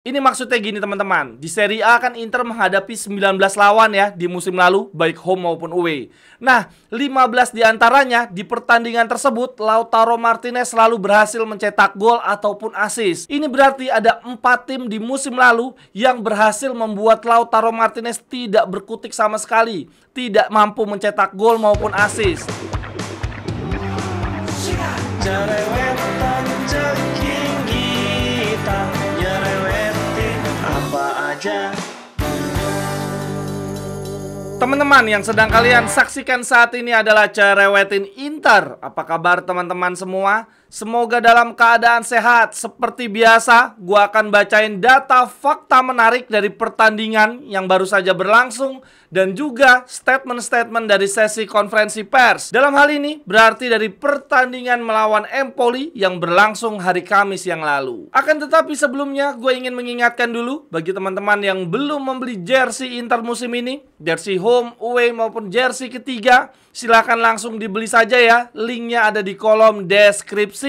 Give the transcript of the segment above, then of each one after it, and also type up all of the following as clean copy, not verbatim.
Ini maksudnya gini teman-teman, di Serie A kan Inter menghadapi 19 lawan ya di musim lalu, baik home maupun away. Nah, 15 diantaranya di pertandingan tersebut, Lautaro Martinez selalu berhasil mencetak gol ataupun assist. Ini berarti ada 4 tim di musim lalu yang berhasil membuat Lautaro Martinez tidak berkutik sama sekali, tidak mampu mencetak gol maupun assist. Teman-teman yang sedang kalian saksikan saat ini adalah Cerewetin Inter. Apa kabar teman-teman semua? Semoga dalam keadaan sehat. Seperti biasa, gua akan bacain data fakta menarik dari pertandingan yang baru saja berlangsung dan juga statement-statement dari sesi konferensi pers. Dalam hal ini berarti dari pertandingan melawan Empoli yang berlangsung hari Kamis yang lalu. Akan tetapi sebelumnya gue ingin mengingatkan dulu bagi teman-teman yang belum membeli jersey Inter musim ini, jersey home, away maupun jersey ketiga, silakan langsung dibeli saja ya. Linknya ada di kolom deskripsi.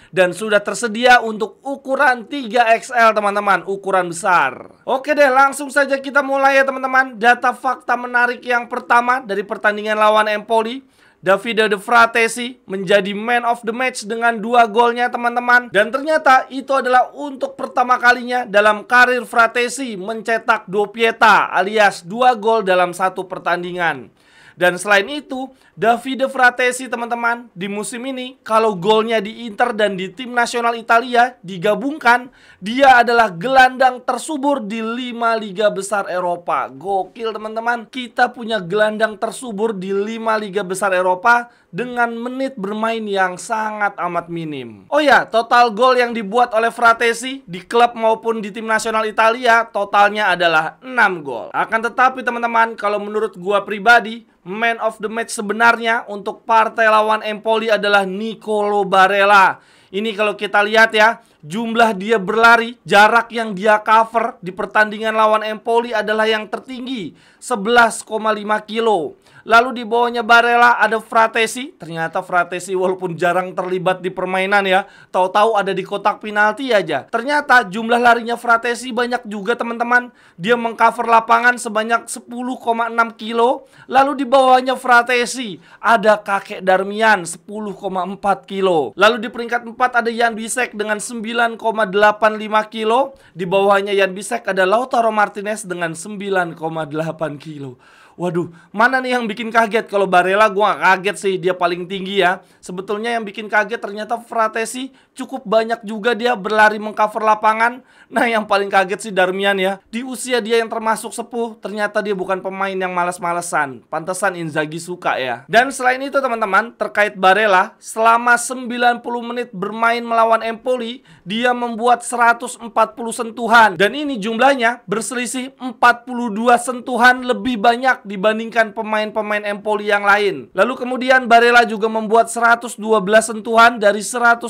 Dan sudah tersedia untuk ukuran 3XL teman-teman, ukuran besar. Oke deh, langsung saja kita mulai ya teman-teman. Data fakta menarik yang pertama dari pertandingan lawan Empoli. Davide De Fratesi menjadi man of the match dengan 2 golnya teman-teman. Dan ternyata itu adalah untuk pertama kalinya dalam karir Fratesi mencetak doppietta alias 2 gol dalam satu pertandingan. Dan selain itu, Davide Fratesi teman-teman, di musim ini kalau golnya di Inter dan di tim nasional Italia digabungkan, dia adalah gelandang tersubur di 5 liga besar Eropa. Gokil teman-teman, kita punya gelandang tersubur di 5 liga besar Eropa dengan menit bermain yang sangat amat minim. Oh ya, total gol yang dibuat oleh Fratesi di klub maupun di tim nasional Italia totalnya adalah 6 gol. Akan tetapi teman-teman, kalau menurut gua pribadi, man of the match sebenarnya untuk partai lawan Empoli adalah Nicolo Barella. Ini kalau kita lihat ya, jumlah dia berlari, jarak yang dia cover di pertandingan lawan Empoli adalah yang tertinggi, 11,5 kilo. Lalu di bawahnya Barella ada Fratesi. Ternyata Fratesi walaupun jarang terlibat di permainan ya, tahu-tahu ada di kotak penalti aja. Ternyata jumlah larinya Fratesi banyak juga teman-teman. Dia mengcover lapangan sebanyak 10,6 kilo. Lalu di bawahnya Fratesi ada kakek Darmian 10,4 kilo. Lalu di peringkat 4 ada Jan Bisek dengan 9,85 kilo. Di bawahnya Jan Bisek ada Lautaro Martinez dengan 9,8 kilo. Waduh, mana nih yang bikin kaget? Kalau Barella gue gak kaget sih, dia paling tinggi ya. Sebetulnya yang bikin kaget ternyata Fratesi cukup banyak juga dia berlari mengcover lapangan. Nah yang paling kaget sih Darmian ya. Di usia dia yang termasuk sepuh, ternyata dia bukan pemain yang malas-malesan. Pantesan Inzaghi suka ya. Dan selain itu teman-teman, terkait Barella, selama 90 menit bermain melawan Empoli, dia membuat 140 sentuhan. Dan ini jumlahnya berselisih 42 sentuhan lebih banyak dibandingkan pemain-pemain Empoli yang lain. Lalu kemudian Barella juga membuat 112 sentuhan dari 120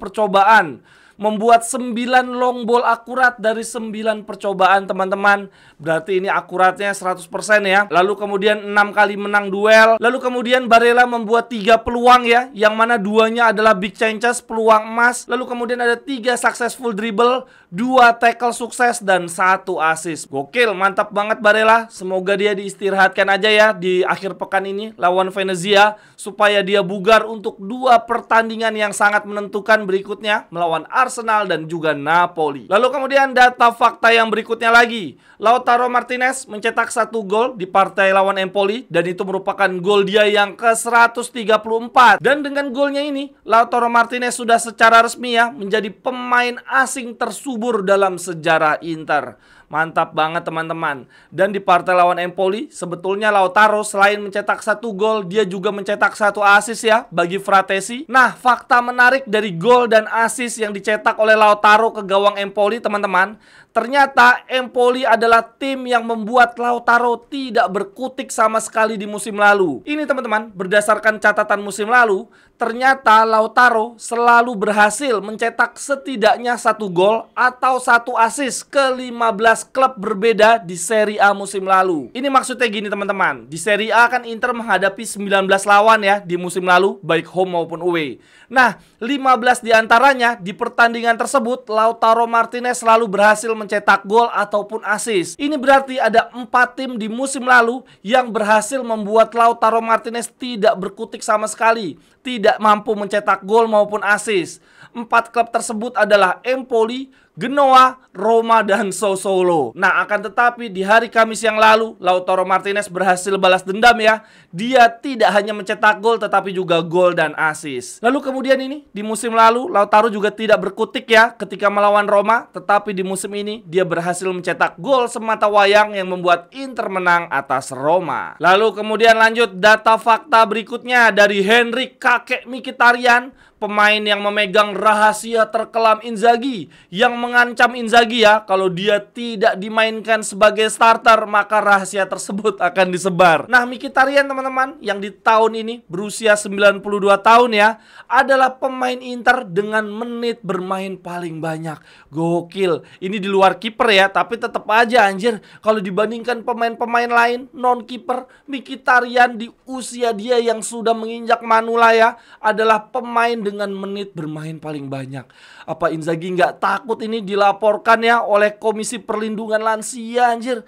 percobaan. Membuat 9 long ball akurat dari 9 percobaan teman-teman. Berarti ini akuratnya 100% ya. Lalu kemudian 6 kali menang duel. Lalu kemudian Barella membuat 3 peluang ya, yang mana 2-nya adalah big chances, peluang emas. Lalu kemudian ada 3 successful dribble, 2 tackle sukses, dan 1 assist. Gokil, mantap banget Barella. Semoga dia diistirahatkan aja ya di akhir pekan ini lawan Venezia, supaya dia bugar untuk 2 pertandingan yang sangat menentukan berikutnya melawan Arsenal dan juga Napoli. Lalu kemudian data fakta yang berikutnya lagi. Lautaro Martinez mencetak 1 gol di partai lawan Empoli dan itu merupakan gol dia yang ke-134. Dan dengan golnya ini, Lautaro Martinez sudah secara resmi ya menjadi pemain asing tersubur dalam sejarah Inter. Mantap banget teman-teman. Dan di partai lawan Empoli, sebetulnya Lautaro selain mencetak 1 gol, dia juga mencetak 1 assist ya bagi Fratesi. Nah, fakta menarik dari gol dan assist yang dicetak oleh Lautaro ke gawang Empoli teman-teman, ternyata Empoli adalah tim yang membuat Lautaro tidak berkutik sama sekali di musim lalu. Ini teman-teman, berdasarkan catatan musim lalu, Ternyata Lautaro selalu berhasil mencetak setidaknya 1 gol atau 1 assist ke 15 klub berbeda di Serie A musim lalu. Ini maksudnya gini teman-teman, di Serie A kan Inter menghadapi 19 lawan ya di musim lalu, baik home maupun away. Nah, 15 diantaranya di pertandingan tersebut Lautaro Martinez selalu berhasil mencetak gol ataupun assist. Ini berarti ada 4 tim di musim lalu yang berhasil membuat Lautaro Martinez tidak berkutik sama sekali, tidak mampu mencetak gol maupun assist. 4 klub tersebut adalah Empoli, Genoa, Roma, dan Sassuolo. Nah, akan tetapi di hari Kamis yang lalu Lautaro Martinez berhasil balas dendam ya. Dia tidak hanya mencetak gol tetapi juga gol dan assist. Lalu kemudian ini di musim lalu Lautaro juga tidak berkutik ya ketika melawan Roma, tetapi di musim ini dia berhasil mencetak gol semata wayang yang membuat Inter menang atas Roma. Lalu kemudian lanjut data fakta berikutnya dari Henrik Kakek Mkhitaryan, pemain yang memegang rahasia terkelam Inzaghi, yang mengancam Inzaghi ya, kalau dia tidak dimainkan sebagai starter maka rahasia tersebut akan disebar. Nah, Mkhitaryan teman-teman yang di tahun ini berusia 92 tahun ya, adalah pemain Inter dengan menit bermain paling banyak. Gokil. Ini di luar kiper ya, tapi tetap aja anjir, kalau dibandingkan pemain-pemain lain non kiper, Mkhitaryan di usia dia yang sudah menginjak manula ya, adalah pemain dengan menit bermain paling banyak. Apa Inzaghi nggak takut ini dilaporkan ya oleh Komisi Perlindungan Lansia anjir?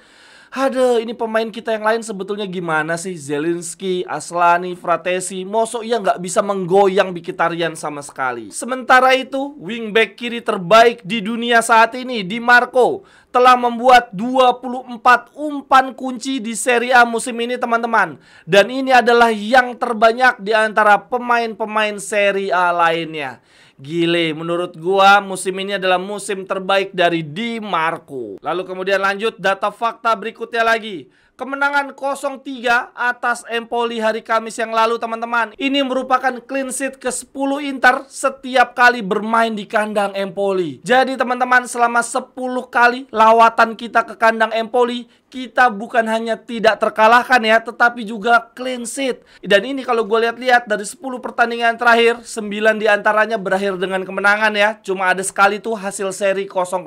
Aduh, ini pemain kita yang lain sebetulnya gimana sih? Zielinski, Aslani, Fratesi, mosok ia nggak bisa menggoyang Mkhitaryan sama sekali. Sementara itu, wingback kiri terbaik di dunia saat ini, Di Marco, telah membuat 24 umpan kunci di Serie A musim ini teman-teman. Dan ini adalah yang terbanyak di antara pemain-pemain Serie A lainnya. Gile, menurut gua musim ini adalah musim terbaik dari Di Marco. Lalu kemudian lanjut data fakta berikutnya lagi. Kemenangan 0-3 atas Empoli hari Kamis yang lalu teman-teman. Ini merupakan clean sheet ke-10 Inter setiap kali bermain di kandang Empoli. Jadi teman-teman, selama 10 kali lawatan kita ke kandang Empoli, kita bukan hanya tidak terkalahkan ya, tetapi juga clean sheet. Dan ini kalau gue lihat-lihat dari 10 pertandingan terakhir, 9 diantaranya berakhir dengan kemenangan ya. Cuma ada sekali tuh hasil seri 0-0.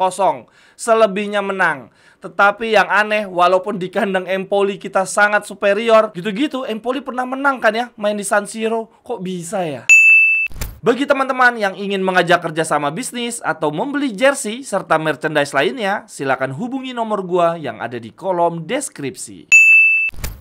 Selebihnya menang. Tetapi yang aneh, walaupun di kandang Empoli kita sangat superior, gitu-gitu Empoli pernah menang kan ya, main di San Siro. Kok bisa ya? Bagi teman-teman yang ingin mengajak kerjasama bisnis atau membeli jersey serta merchandise lainnya, silakan hubungi nomor gua yang ada di kolom deskripsi.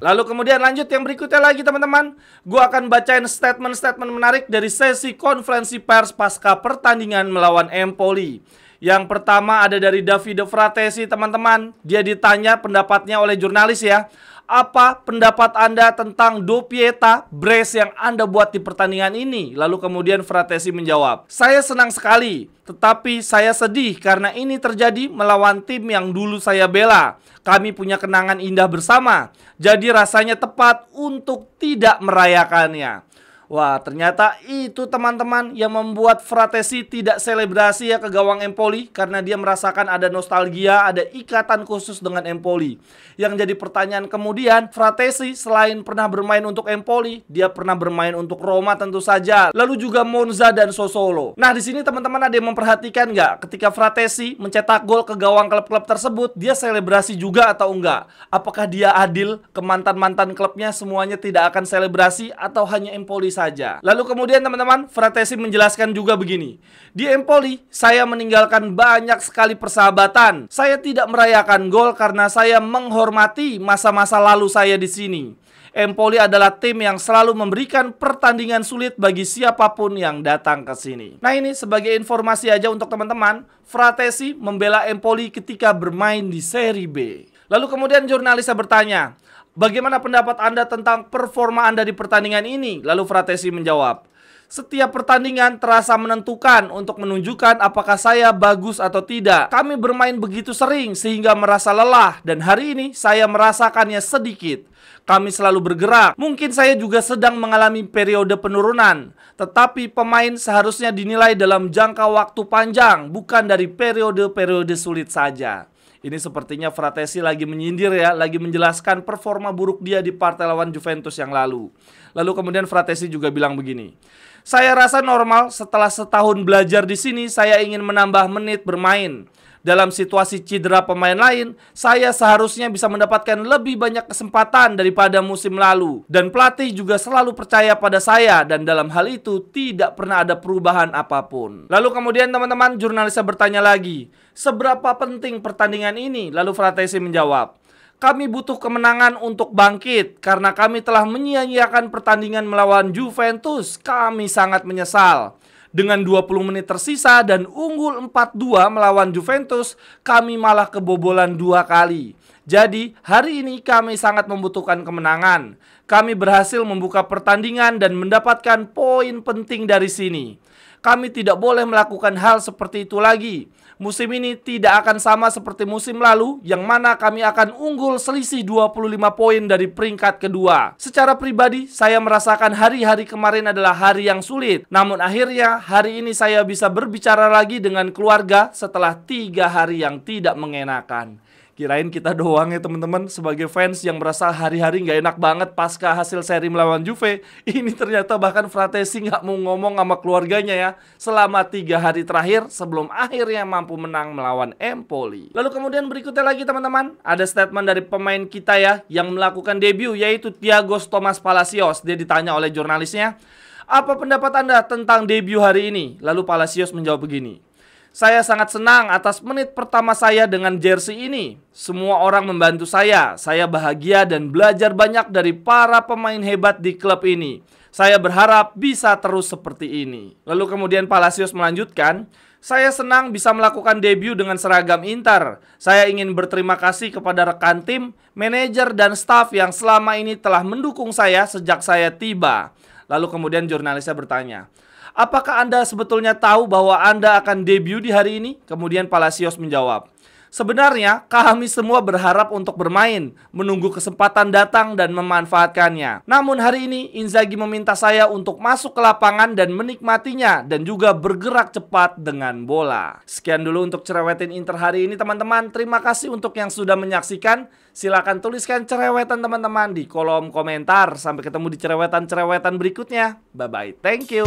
Lalu kemudian lanjut yang berikutnya lagi teman-teman. Gua akan bacain statement-statement menarik dari sesi konferensi pers pasca pertandingan melawan Empoli. Yang pertama ada dari Davide Fratesi teman-teman. Dia ditanya pendapatnya oleh jurnalis ya. Apa pendapat Anda tentang Doppietta, brace yang Anda buat di pertandingan ini? Lalu kemudian Fratesi menjawab, saya senang sekali, tetapi saya sedih karena ini terjadi melawan tim yang dulu saya bela. Kami punya kenangan indah bersama, jadi rasanya tepat untuk tidak merayakannya. Wah, ternyata itu teman-teman yang membuat Fratesi tidak selebrasi ya ke gawang Empoli, karena dia merasakan ada nostalgia, ada ikatan khusus dengan Empoli. Yang jadi pertanyaan kemudian, Fratesi selain pernah bermain untuk Empoli, dia pernah bermain untuk Roma tentu saja, lalu juga Monza dan Sassuolo. Nah, di sini teman-teman ada yang memperhatikan nggak ketika Fratesi mencetak gol ke gawang klub-klub tersebut, dia selebrasi juga atau enggak? Apakah dia adil ke mantan-mantan klubnya semuanya tidak akan selebrasi atau hanya Empoli saja? Lalu kemudian teman-teman, Fratesi menjelaskan juga begini. Di Empoli, saya meninggalkan banyak sekali persahabatan. Saya tidak merayakan gol karena saya menghormati masa-masa lalu saya di sini. Empoli adalah tim yang selalu memberikan pertandingan sulit bagi siapapun yang datang ke sini. Nah, ini sebagai informasi aja untuk teman-teman. Fratesi membela Empoli ketika bermain di Serie B. Lalu kemudian jurnalisnya bertanya, bagaimana pendapat Anda tentang performa Anda di pertandingan ini? Lalu Fratesi menjawab, setiap pertandingan terasa menentukan untuk menunjukkan apakah saya bagus atau tidak. Kami bermain begitu sering sehingga merasa lelah, dan hari ini saya merasakannya sedikit. Kami selalu bergerak. Mungkin saya juga sedang mengalami periode penurunan, tetapi pemain seharusnya dinilai dalam jangka waktu panjang, bukan dari periode-periode sulit saja. Ini sepertinya Fratesi lagi menyindir ya, lagi menjelaskan performa buruk dia di partai lawan Juventus yang lalu. Lalu kemudian Fratesi juga bilang begini, Saya rasa normal setelah setahun belajar di sini, saya ingin menambah menit bermain. Dalam situasi cedera pemain lain, saya seharusnya bisa mendapatkan lebih banyak kesempatan daripada musim lalu. Dan pelatih juga selalu percaya pada saya, dan dalam hal itu tidak pernah ada perubahan apapun. Lalu kemudian teman-teman, jurnalisnya bertanya lagi, seberapa penting pertandingan ini? Lalu Fratesi menjawab, kami butuh kemenangan untuk bangkit karena kami telah menyia-nyiakan pertandingan melawan Juventus. Kami sangat menyesal. Dengan 20 menit tersisa dan unggul 4-2 melawan Juventus, kami malah kebobolan 2 kali. Jadi, hari ini kami sangat membutuhkan kemenangan. Kami berhasil membuka pertandingan dan mendapatkan poin penting dari sini. Kami tidak boleh melakukan hal seperti itu lagi. Musim ini tidak akan sama seperti musim lalu, yang mana kami akan unggul selisih 25 poin dari peringkat kedua. Secara pribadi, saya merasakan hari-hari kemarin adalah hari yang sulit. Namun akhirnya, hari ini saya bisa berbicara lagi dengan keluarga setelah 3 hari yang tidak mengenakan. Kirain kita doang ya teman-teman sebagai fans yang merasa hari-hari nggak enak banget pasca hasil seri melawan Juve. Ini ternyata bahkan Fratesi nggak mau ngomong sama keluarganya ya selama 3 hari terakhir sebelum akhirnya mampu menang melawan Empoli. Lalu kemudian berikutnya lagi teman-teman, ada statement dari pemain kita ya yang melakukan debut, yaitu Thiago Thomas Palacios. Dia ditanya oleh jurnalisnya, apa pendapat Anda tentang debut hari ini? Lalu Palacios menjawab begini, saya sangat senang atas menit pertama saya dengan jersey ini. Semua orang membantu saya. Saya bahagia dan belajar banyak dari para pemain hebat di klub ini. Saya berharap bisa terus seperti ini. Lalu kemudian Palacios melanjutkan, saya senang bisa melakukan debut dengan seragam Inter. Saya ingin berterima kasih kepada rekan tim, manajer dan staf yang selama ini telah mendukung saya sejak saya tiba. Lalu kemudian jurnalisnya bertanya, apakah Anda sebetulnya tahu bahwa Anda akan debut di hari ini? Kemudian Palacios menjawab, sebenarnya kami semua berharap untuk bermain, menunggu kesempatan datang dan memanfaatkannya. Namun hari ini Inzaghi meminta saya untuk masuk ke lapangan dan menikmatinya dan juga bergerak cepat dengan bola. Sekian dulu untuk Cerewetin Inter hari ini teman-teman. Terima kasih untuk yang sudah menyaksikan. Silahkan tuliskan cerewetan teman-teman di kolom komentar. Sampai ketemu di cerewetan-cerewetan berikutnya. Bye-bye, thank you.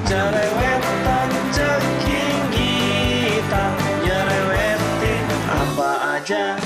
Cerewetan ceking kita, nyerewetin apa aja.